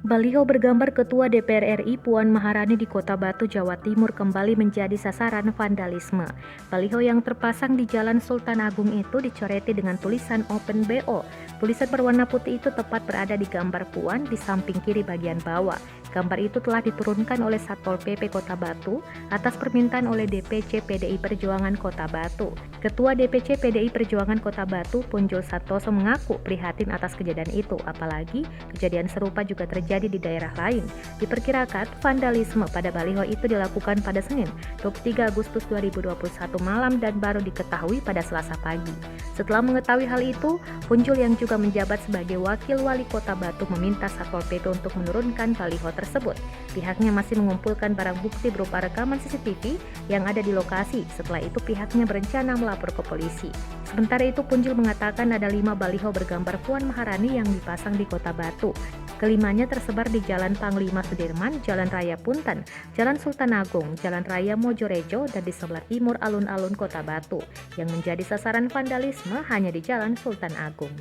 Baliho bergambar Ketua DPR RI Puan Maharani di Kota Batu, Jawa Timur kembali menjadi sasaran vandalisme. Baliho yang terpasang di Jalan Sultan Agung itu dicoreti dengan tulisan Open BO. Tulisan berwarna putih itu tepat berada di gambar Puan di samping kiri bagian bawah. Gambar itu telah diturunkan oleh Satpol PP Kota Batu atas permintaan oleh DPC PDI Perjuangan Kota Batu. Ketua DPC PDI Perjuangan Kota Batu, Punjul Santoso mengaku prihatin atas kejadian itu, apalagi kejadian serupa juga terjadi di daerah lain. Diperkirakan vandalisme pada baliho itu dilakukan pada Senin, 23 Agustus 2021 malam dan baru diketahui pada Selasa pagi. Setelah mengetahui hal itu, Punjul yang juga menjabat sebagai Wakil Wali Kota Batu meminta Satpol PP untuk menurunkan baliho tersebut. Pihaknya masih mengumpulkan barang bukti berupa rekaman CCTV yang ada di lokasi. Setelah itu pihaknya berencana melapor ke polisi. Sementara itu Punjul mengatakan ada 5 baliho bergambar Puan Maharani yang dipasang di Kota Batu. Kelimanya tersebar di Jalan Panglima Sudirman, Jalan Raya Punten, Jalan Sultan Agung, Jalan Raya Mojorejo, dan di sebelah timur alun-alun Kota Batu. Yang menjadi sasaran vandalisme hanya di Jalan Sultan Agung.